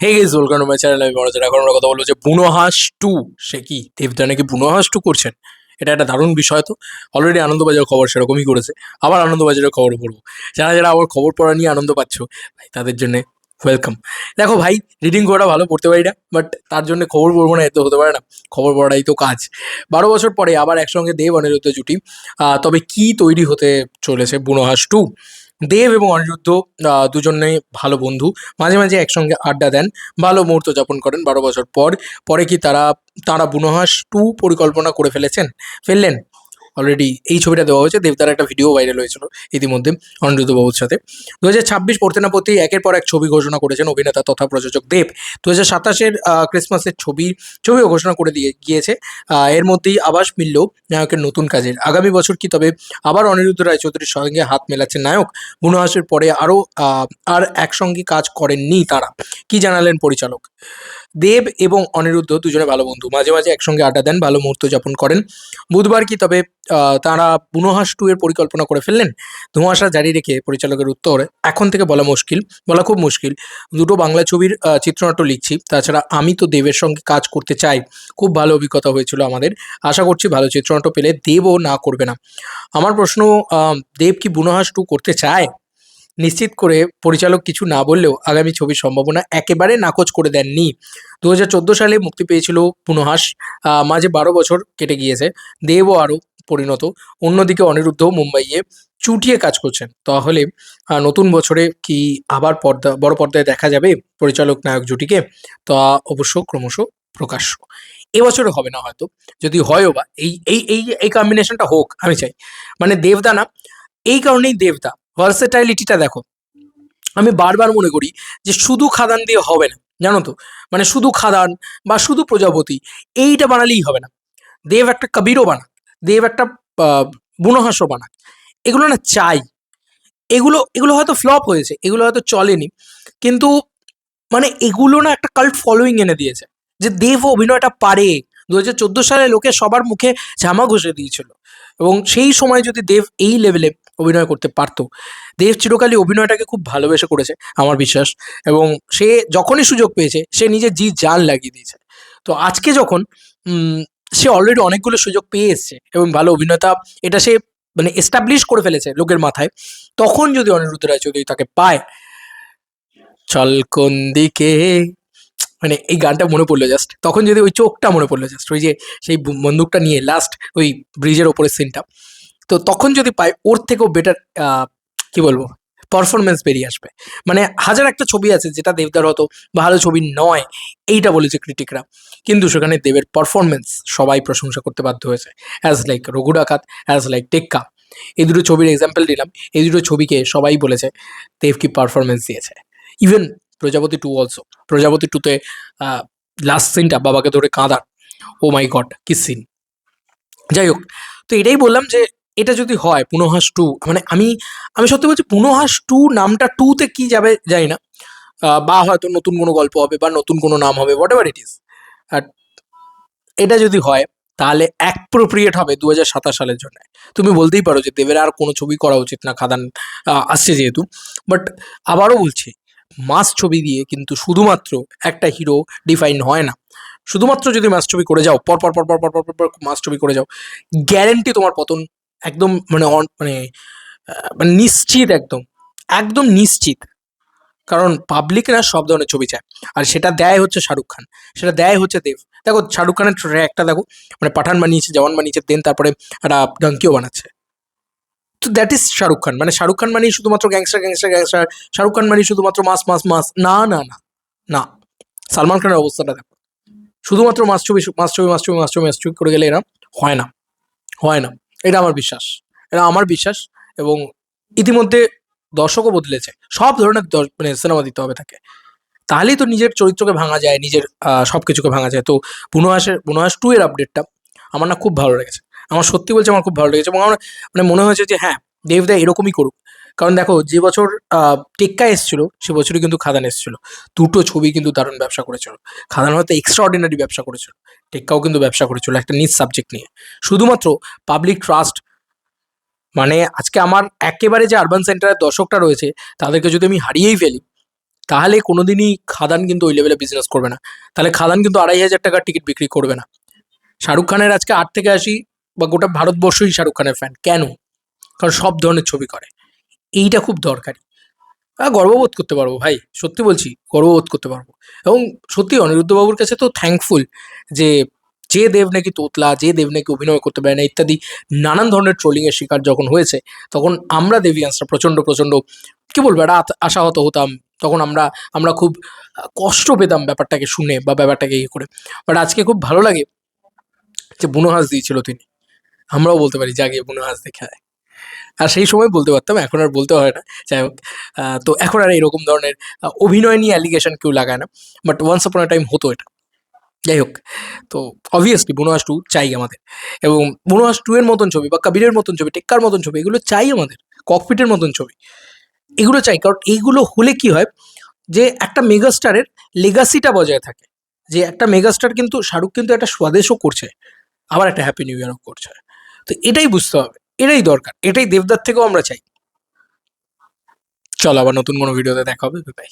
Hey guys welcome to my channel. আমি মনোজ। এখন আমরা কথা বলবো যে বুনোহাস টু, সে কি দেবদা নাকি বুনোহাস টু করছেন। এটা একটা দারুণ বিষয়। তো অলরেডি আনন্দবাজার খবর সেরকমই করেছে, আবার আনন্দবাজারের খবর পড়বো। যারা যারা আবার খবর পড়া নিয়ে আনন্দ পাচ্ছ, ভাই তাদের জন্য ওয়েলকাম। দেখো ভাই, রিডিং করাটা ভালো, পড়তে পারি না, বাট তার জন্য খবর পড়বো না এত হতে পারে না। খবর পড়াটাই তো কাজ। 12 বছর পরে আবার একসঙ্গে দেব অনিরুদ্ধ জুটি। তবে কি তৈরি হতে চলেছে বুনোহাস টু। দেব এবং অনিরুদ্ধ দুজনেই ভালো বন্ধু, মাঝে মাঝে একসঙ্গে আড্ডা দেন, ভালো মুহূর্ত যাপন করেন 12 বছর পর। পরে কি তারা তারা বুনোহাস টু পরিকল্পনা করে ফেললেন? অলরেডি এই ছবিটা দেওয়া হয়েছে, দেবদার একটা ভিডিও ভাইরাল হয়েছিল ইতিমধ্যে অনিরুদ্ধ বাবুর সাথে। 2026 পড়তে না পড়তেই একের পর এক ছবি ঘোষণা করেছেন অভিনেতা তথা প্রযোজক দেব। 2027-এর ক্রিসমাসের ছবিও ঘোষণা করে দিয়ে গিয়েছে। এর মধ্যেই আভাস মিলল নায়কের নতুন কাজের। আগামী বছর কি তবে আবার অনিরুদ্ধ রায়চৌধুরীর সঙ্গে হাত মেলাচ্ছেন নায়ক? বুনোহাসের পরে আর একসঙ্গে কাজ করেননি তারা, কি জানালেন পরিচালক। দেব এবং অনিরুদ্ধ দুজনে ভালো বন্ধু, মাঝে মাঝে একসঙ্গে আড্ডা দেন, ভালো মুহূর্ত যাপন করেন। বুধবার কি তবে তারা বুনোহাস টু এর পরিকল্পনা করে ফেললেন? ধোঁয়াশা জারি রেখে পরিচালকের উত্তর, এখন থেকে বলা খুব মুশকিল। দুটো বাংলা ছবির চিত্রনাট্য লিখছি, তাছাড়া আমি তো দেবের সঙ্গে কাজ করতে চাই। খুব ভালো অভিজ্ঞতা হয়েছিল আমাদের। আশা করছি ভালো চিত্রনাট্য পেলে দেবও না করবে না। আমার প্রশ্ন, দেব কি বুনোহাস টু করতে চায়? নিশ্চিত করে পরিচালক কিছু না বললেও আগামী ছবির সম্ভাবনা একেবারে নাকচ করে দেননি। 2014 সালে মুক্তি পেয়েছিল বুনোহাস। মাঝে 12 বছর কেটে গিয়েছে। দেবও আরও পরিণত। অন্যদিকে অনিরুদ্ধ মুম্বাইয়ে চুটিয়ে কাজ করছেন। তাহলে নতুন বছরে কি আবার বড় পর্দায় দেখা যাবে পরিচালক নায়ক জুটিকে? তা অবশ্য ক্রমশ প্রকাশ্য। এবছরে হবে না হয়তো, যদি হয়ও বা এই এই এই এই কম্বিনেশনটা হোক আমি চাই। মানে দেবদা না, এই কারণেই দেবদা ভার্সেটাইলিটিটা দেখো। আমি বারবার মনে করি যে শুধু খাদান দিয়ে হবে না, জানো তো। মানে শুধু খাদান বা শুধু প্রজাপতি এইটা বানালেই হবে না। দেব একটা কবিরও বানাক, দেব একটা বুনোহাসও বানাক, এগুলো না চাই। এগুলো এগুলো হয়তো ফ্লপ হয়েছে, এগুলো হয়তো চলেনি, কিন্তু মানে এগুলো না একটা কাল্ট ফলোয়িং এনে দিয়েছে যে দেব অভিনয়টা পারে। 2014 সালে লোকে সবার মুখে ঝামা ঘষে দিয়েছিল, এবং সেই সময় যদি দেব এই লেভেলে অভিনয় করতে পারতো। দেব চিরকালই অভিনয়টাকে খুব ভালোবেসে করেছে আমার বিশ্বাস, এবং সে যখনই সুযোগ পেয়েছে সে নিজের জি জান লাগিয়ে দিয়েছে। তো আজকে যখন উম, সে অলরেডি অনেকগুলো সুযোগ পেয়ে এসছে এবং ভালো অভিনেতা, এটা সে মানে এস্টাবলিশ করে ফেলেছে লোকের মাথায়, তখন যদি অনিরুদ্ধ রায়চৌধুরী তাকে পায়, চল কোন দিকে, মানে এই গানটা মনে পড়লো জাস্ট তখন, যদি ওই চোখটা মনে পড়লো জাস্ট, ওই যে সেই বন্দুকটা নিয়ে লাস্ট ওই ব্রিজের ওপরের সিনটা, তো তখন যদি পাই ওর থেকেও বেটার কি বলবো পারফরমেন্স বেরিয়ে আসবে। মানে হাজার একটা ছবি আছে যেটা দেবদার হতো ভালো ছবি নয়, এইটা বলেছে ক্রিটিকরা, কিন্তু সেখানে দেবের পারফরমেন্স সবাই প্রশংসা করতে বাধ্য হয়েছে। অ্যাজ লাইক রঘু ডাকাত, অ্যাজ লাইক টেক্কা, এই দুটো ছবির এক্সাম্পল দিলাম। এই দুটো ছবিকে সবাই বলেছে দেব কি পারফরমেন্স দিয়েছে। ইভেন প্রজাপতি টু অলসো, প্রজাপতি টুতে লাস্ট সিনটা বাবাকে ধরে কাঁদা, ও মাই গড কি সিন। যাই হোক, তো এটাই বললাম যে এটা যদি হয় পুনহাস টু, মানে আমি আমি সত্যি বলছি পুনহাস টু নামটা টুতে কি যাবে জানি না। বা হয়তো নতুন কোনো গল্প হবে বা নতুন কোনো নাম হবে, হোয়াট এভার ইট ইজ। আর এটা যদি হয় তাহলে অ্যাপ্রোপ্রিয়েট হবে 2027 সালের জন্য। তুমি বলতেই পারো যে দেবের আর কোনো ছবি করা উচিত না, খাদান আসছে যেহেতু। বাট আবারও বলছি, মাস ছবি দিয়ে কিন্তু শুধুমাত্র একটা হিরো ডিফাইন হয় না। শুধুমাত্র যদি মাস ছবি করে যাও, পর পর পর পর পর পর পর পর মাস ছবি করে যাও, গ্যারেন্টি তোমার পতন। একদম মানে মানে নিশ্চিত, একদম একদম নিশ্চিত। কারণ পাবলিকরা সব ধরনের ছবি চায়, আর সেটা দেয় হচ্ছে শাহরুখ খান, সেটা দেয় হচ্ছে দেব। দেখো শাহরুখ খানের ট্র্যাকটা দেখো, মানে পাঠান বানিয়েছে, জওয়ান বানিয়েছে, দেন তারপরে একটা ডাঙ্কিও বানাচ্ছে। তো দ্যাট ইজ শাহরুখ খান। মানে শাহরুখ খান মানেই শুধুমাত্র gangster gangster gangster, Shahrukh Khan মানেই শুধুমাত্র মাস মাস মাস, না না না না। সালমান খানের অবস্থাটা দেখো, শুধুমাত্র মাস ছবি মাস ছবি মাস ছবি মাস ছবি মাস ছবি করে গেলে এরা হয় না, হয় না। এটা আমার বিশ্বাস, এটা আমার বিশ্বাস। এবং ইতিমধ্যে দর্শকও বদলেছে, সব ধরনের মানে সিনেমা দিতে হবে তাকে, তাহলেই তো নিজের চরিত্রকে ভাঙা যায়, নিজের সব কিছুকে ভাঙা যায়। তো বুনোহাস টু এর আপডেটটা আমার না খুব ভালো লেগেছে। আমার সত্যি বলছে, আমার খুব ভালো লেগেছে, এবং আমার মানে মনে হয়েছে যে হ্যাঁ, দেবদা এরকমই করুক। কারণ দেখো যে বছর টেক্কা এসেছিল সে বছরই কিন্তু খাদান এসেছিল। দুটো ছবি কিন্তু দারুণ ব্যবসা করেছিল। খাদান হয়তো এক্সট্রা অর্ডিনারি ব্যবসা করেছিল, টেক্কাও কিন্তু ব্যবসা করেছিল একটা নিজ সাবজেক্ট নিয়ে। শুধুমাত্র পাবলিক ট্রাস্ট, মানে আজকে আমার একেবারে যে আরবান সেন্টারের দর্শকটা রয়েছে তাদেরকে যদি আমি হারিয়েই ফেলি, তাহলে কোনোদিনই খাদান কিন্তু ওই লেভেলে বিজনেস করবে না। তাহলে খাদান কিন্তু 2,500 টাকার টিকিট বিক্রি করবে না। শাহরুখ খানের আজকে 8 থেকে 80 বা গোটা ভারতবর্ষই শাহরুখ খানের ফ্যান। কেন? কারণ সব ধরনের ছবি করে। এইটা খুব দরকারি। গর্ববোধ করতে পারবো ভাই, সত্যি বলছি, গর্ববোধ করতে পারবো। এবং সত্যি অনিরুদ্ধবাবুর কাছে তো থ্যাঙ্কফুল যে, যে দেব নাকি তোতলা, যে দেব নাকি অভিনয় করতে পারে না ইত্যাদি নানান ধরনের ট্রোলিংয়ের শিকার যখন হয়েছে, তখন আমরা দেবিয়ান্সরা প্রচণ্ড প্রচণ্ড কি বলবো, একটা আশাহত হতাম। তখন আমরা আমরা খুব কষ্ট পেতাম ব্যাপারটাকে শুনে বা ব্যাপারটাকে ইয়ে করে। বাট আজকে খুব ভালো লাগে যে বুনো হাঁস দিয়েছিল তিনি। আমরাও বলতে পারি যা গিয়ে বুনো হাঁস দেখে আয়। আর সেই সময় বলতে পারতাম, এখন আর বলতে হয় না। যাই হোক, তো এখন আর এরকম ধরনের অভিনয় নিয়ে অ্যালিগেশন কেউ লাগায় না। But once upon a time হতো এটা। যাই হোক, তো অবভিয়াসলি বুনোয়াস টু চাই আমাদের। এবং বুনোয়াস টু এর মতন ছবি বা কবিরের মতন ছবি, টেক্কার মতন ছবি, এগুলো চাই আমাদের। ককপিটের মতন ছবি, এগুলো চাই। কারণ এইগুলো হলে কি হয়, যে একটা মেগাস্টারের লেগাসিটা বজায় থাকে। যে একটা মেগাস্টার কিন্তু, শাহরুখ কিন্তু একটা স্বদেশও করছে, আবার একটা হ্যাপি নিউ ইয়ারও করছে। তো এটাই বুঝতে হবে, এটাই দরকার, এটাই দেবদার থেকেও আমরা চাই। চলো আবার নতুন কোনো ভিডিওতে দেখা হবে। বাই।